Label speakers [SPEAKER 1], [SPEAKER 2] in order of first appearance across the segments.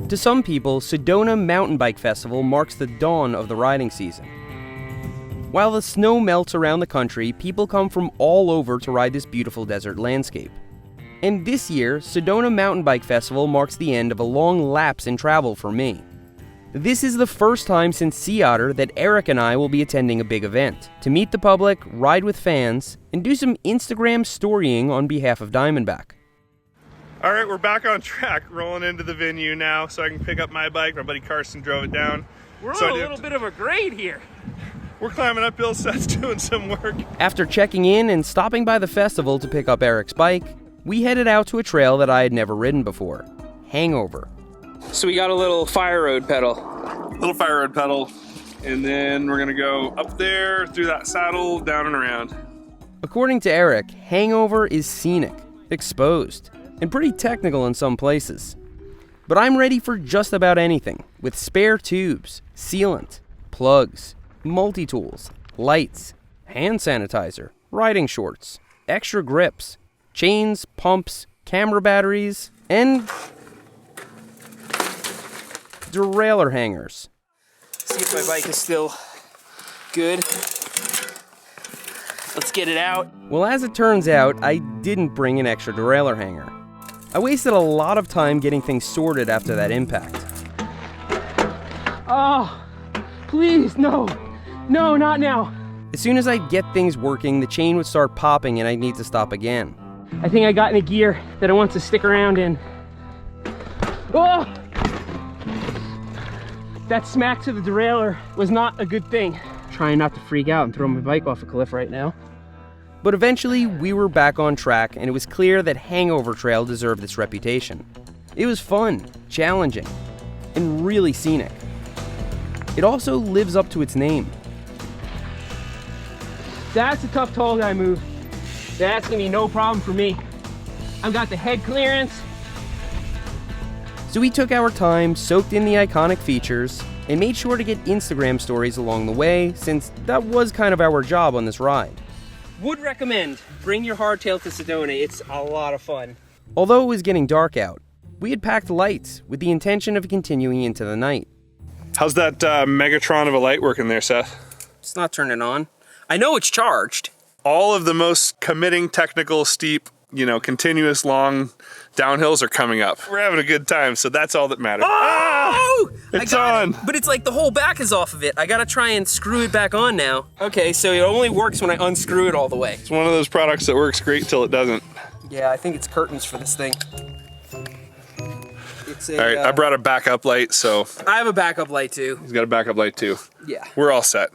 [SPEAKER 1] To some people, Sedona Mountain Bike Festival marks the dawn of the riding season. While the snow melts around the country, people come from all over to ride this beautiful desert landscape. And this year, Sedona Mountain Bike Festival marks the end of a long lapse in travel for me. This is the first time since Sea Otter that Eric and I will be attending a big event, to meet the public, ride with fans, and do some Instagram storying on behalf of Diamondback.
[SPEAKER 2] All right, we're back on track, rolling into the venue now so I can pick up my bike. My buddy Carson drove it down.
[SPEAKER 3] We're on a little bit of a grade here.
[SPEAKER 2] We're climbing uphill, Seth's doing some work.
[SPEAKER 1] After checking in and stopping by the festival to pick up Eric's bike, we headed out to a trail that I had never ridden before, Hangover.
[SPEAKER 3] So we got a little fire road pedal.
[SPEAKER 2] And then we're gonna go up there, through that saddle, down and around.
[SPEAKER 1] According to Eric, Hangover is scenic, exposed, and pretty technical in some places. But I'm ready for just about anything, with spare tubes, sealant, plugs, multi-tools, lights, hand sanitizer, riding shorts, extra grips, chains, pumps, camera batteries, and derailleur hangers.
[SPEAKER 3] See if my bike is still good. Let's get it out.
[SPEAKER 1] Well, as it turns out, I didn't bring an extra derailleur hanger. I wasted a lot of time getting things sorted after that impact.
[SPEAKER 3] Oh, please, no. No, not now.
[SPEAKER 1] As soon as I'd get things working, the chain would start popping and I'd need to stop again.
[SPEAKER 3] I think I got in a gear that I want to stick around in. Oh! That smack to the derailleur was not a good thing. Trying not to freak out and throw my bike off a cliff right now.
[SPEAKER 1] But eventually, we were back on track, and it was clear that Hangover Trail deserved its reputation. It was fun, challenging, and really scenic. It also lives up to its name.
[SPEAKER 3] That's a tough tall guy move. That's gonna be no problem for me. I've got the head clearance.
[SPEAKER 1] So we took our time, soaked in the iconic features, and made sure to get Instagram stories along the way, since that was kind of our job on this ride.
[SPEAKER 3] Would recommend, bring your hardtail to Sedona. It's a lot of fun.
[SPEAKER 1] Although it was getting dark out, we had packed lights with the intention of continuing into the night.
[SPEAKER 2] How's that Megatron of a light working there, Seth?
[SPEAKER 1] It's not turning on. I know it's charged.
[SPEAKER 2] All of the most committing, technical, steep, continuous long downhills are coming up. We're having a good time, so that's all that matters.
[SPEAKER 1] Oh!
[SPEAKER 2] It's on.
[SPEAKER 1] But it's like the whole back is off of it. I gotta try and screw it back on now. Okay, so it only works when I unscrew it all the way.
[SPEAKER 2] It's one of those products that works great till it doesn't.
[SPEAKER 1] Yeah, I think it's curtains for this thing. It's a,
[SPEAKER 2] all right, I brought a backup light, so.
[SPEAKER 1] I have a backup light too.
[SPEAKER 2] He's got a backup light too.
[SPEAKER 1] Yeah.
[SPEAKER 2] We're all set.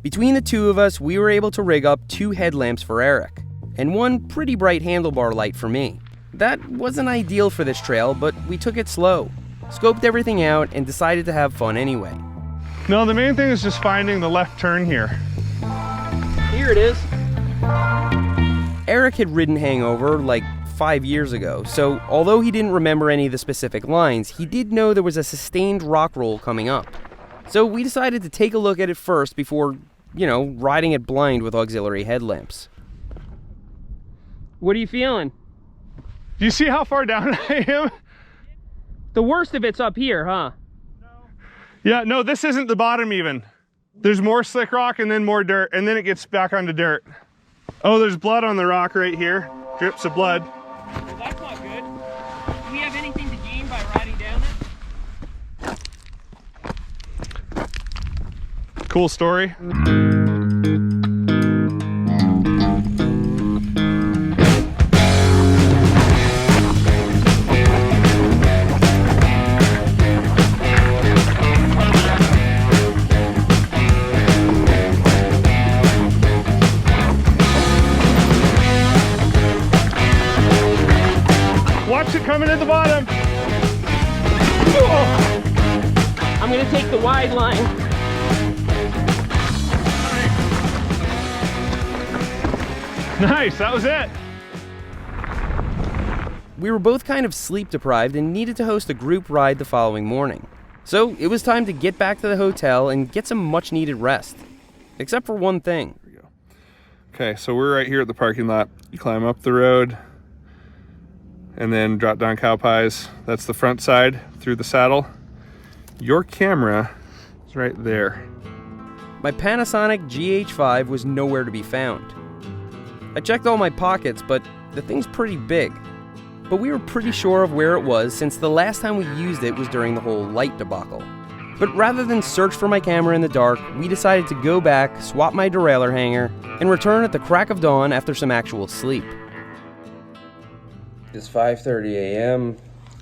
[SPEAKER 1] Between the two of us, we were able to rig up 2 headlamps for Eric, and 1 pretty bright handlebar light for me. That wasn't ideal for this trail, but we took it slow, scoped everything out, and decided to have fun anyway.
[SPEAKER 4] No, the main thing is just finding the left turn here.
[SPEAKER 3] Here it is.
[SPEAKER 1] Eric had ridden Hangover like 5 years ago, so although he didn't remember any of the specific lines, he did know there was a sustained rock roll coming up. So we decided to take a look at it first before, riding it blind with auxiliary headlamps.
[SPEAKER 3] What are you feeling?
[SPEAKER 4] Do you see how far down I am?
[SPEAKER 3] The worst of it's up here, huh?
[SPEAKER 4] Yeah, no, this isn't the bottom even. There's more slick rock and then more dirt, and then it gets back onto dirt. Oh, there's blood on the rock right here. Drips of blood.
[SPEAKER 3] Well, that's not good. Do we have anything to gain by riding down it?
[SPEAKER 4] Cool story. Watch it coming at the bottom.
[SPEAKER 3] I'm gonna take the wide line.
[SPEAKER 4] Nice, that was it.
[SPEAKER 1] We were both kind of sleep deprived and needed to host a group ride the following morning. So it was time to get back to the hotel and get some much needed rest. Except for one thing.
[SPEAKER 2] There we go. Okay, so we're right here at the parking lot. You climb up the road and then drop down cow pies. That's the front side through through the saddle. Your camera is right there.
[SPEAKER 1] My Panasonic GH5 was nowhere to be found. I checked all my pockets, but the thing's pretty big. But we were pretty sure of where it was since the last time we used it was during the whole light debacle. But rather than search for my camera in the dark, we decided to go back, swap my derailleur hanger, and return at the crack of dawn after some actual sleep. It's 5:30 a.m.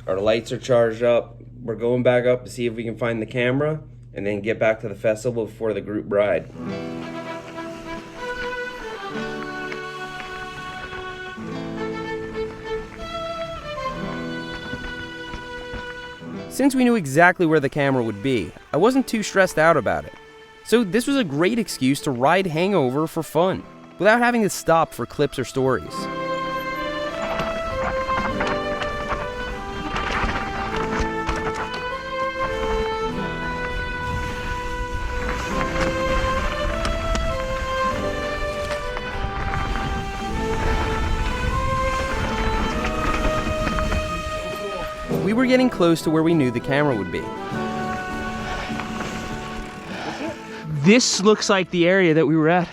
[SPEAKER 1] Our lights are charged up. We're going back up to see if we can find the camera and then get back to the festival before the group ride. Since we knew exactly where the camera would be, I wasn't too stressed out about it. So this was a great excuse to ride Hangover for fun, without having to stop for clips or stories. We were getting close to where we knew the camera would be.
[SPEAKER 3] This looks like the area that we were at.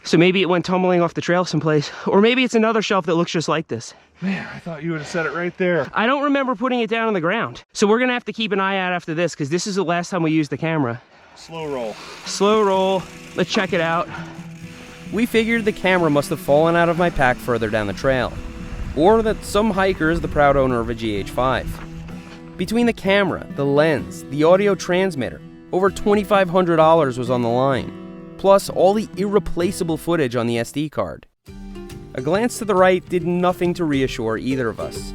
[SPEAKER 3] So maybe it went tumbling off the trail someplace. Or maybe it's another shelf that looks just like this.
[SPEAKER 4] Man, I thought you would have said it right there.
[SPEAKER 3] I don't remember putting it down on the ground. So we're gonna have to keep an eye out after this because this is the last time we used the camera.
[SPEAKER 4] Slow roll.
[SPEAKER 3] Slow roll, let's check it out.
[SPEAKER 1] We figured the camera must have fallen out of my pack further down the trail. Or that some hiker is the proud owner of a GH5. Between the camera, the lens, the audio transmitter, over $2,500 was on the line, plus all the irreplaceable footage on the SD card. A glance to the right did nothing to reassure either of us.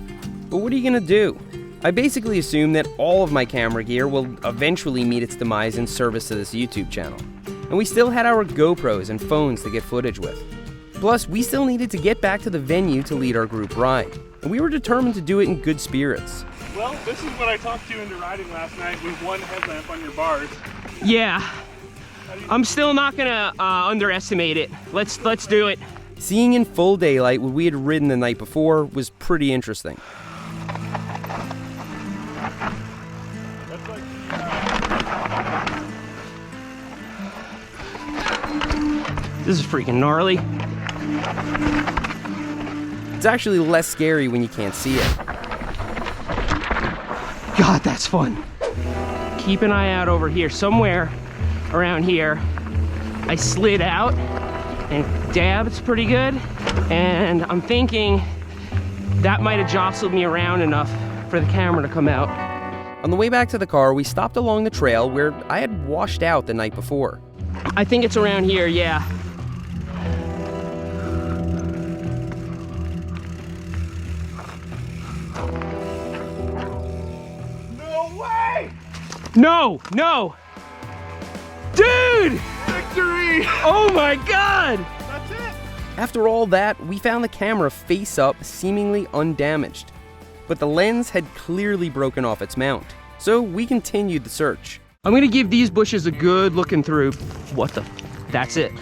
[SPEAKER 1] But what are you gonna do? I basically assumed that all of my camera gear will eventually meet its demise in service to this YouTube channel. And we still had our GoPros and phones to get footage with. Plus, we still needed to get back to the venue to lead our group ride, and we were determined to do it in good spirits.
[SPEAKER 4] Well, this is what I talked you into riding last night with one headlamp on your bars.
[SPEAKER 3] Yeah, I'm still not gonna underestimate it. Let's do it.
[SPEAKER 1] Seeing in full daylight what we had ridden the night before was pretty interesting.
[SPEAKER 3] This is freaking gnarly.
[SPEAKER 1] It's actually less scary when you can't see it.
[SPEAKER 3] God, that's fun. Keep an eye out over here, somewhere around here. I slid out and dabbed pretty good, and I'm thinking that might have jostled me around enough for the camera to come out.
[SPEAKER 1] On the way back to the car, we stopped along the trail where I had washed out the night before.
[SPEAKER 3] I think it's around here, yeah. No, no. Dude!
[SPEAKER 4] Victory!
[SPEAKER 3] Oh my God!
[SPEAKER 4] That's it.
[SPEAKER 1] After all that, we found the camera face up, seemingly undamaged. But the lens had clearly broken off its mount, so we continued the search.
[SPEAKER 3] I'm gonna give these bushes a good looking through. What the? That's it.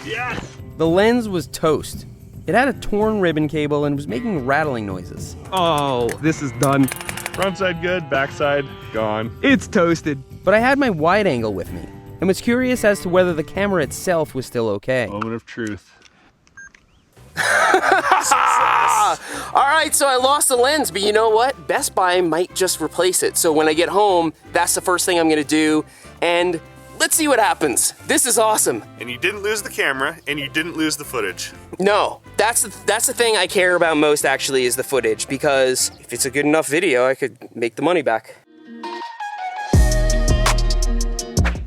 [SPEAKER 4] Yes!
[SPEAKER 1] The lens was toast. It had a torn ribbon cable and was making rattling noises.
[SPEAKER 3] Oh, this is done.
[SPEAKER 4] Front side good, backside gone.
[SPEAKER 3] It's toasted.
[SPEAKER 1] But I had my wide angle with me, and was curious as to whether the camera itself was still okay.
[SPEAKER 4] Moment of truth.
[SPEAKER 5] Alright, so I lost the lens, but you know what? Best Buy might just replace it. So when I get home, that's the first thing I'm gonna do, and let's see what happens. This is awesome.
[SPEAKER 2] And you didn't lose the camera, and you didn't lose the footage.
[SPEAKER 5] No, that's the thing I care about most actually is the footage, because if it's a good enough video, I could make the money back.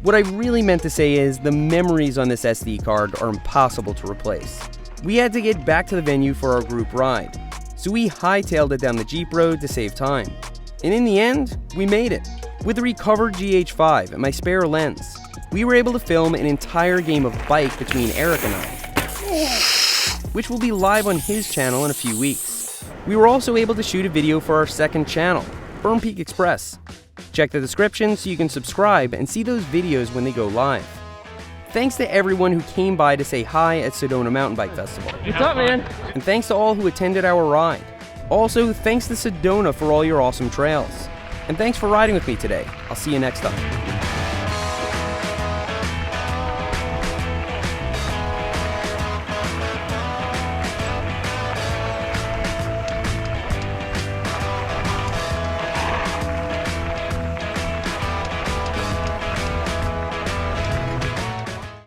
[SPEAKER 1] What I really meant to say is the memories on this SD card are impossible to replace. We had to get back to the venue for our group ride, so we hightailed it down the Jeep road to save time. And in the end, we made it. With the recovered GH5 and my spare lens, we were able to film an entire game of bike between Eric and I, which will be live on his channel in a few weeks. We were also able to shoot a video for our second channel, Burn Peak Express. Check the description so you can subscribe and see those videos when they go live. Thanks to everyone who came by to say hi at Sedona Mountain Bike Festival.
[SPEAKER 3] What's up, man?
[SPEAKER 1] And thanks to all who attended our ride. Also, thanks to Sedona for all your awesome trails. And thanks for riding with me today. I'll see you next time.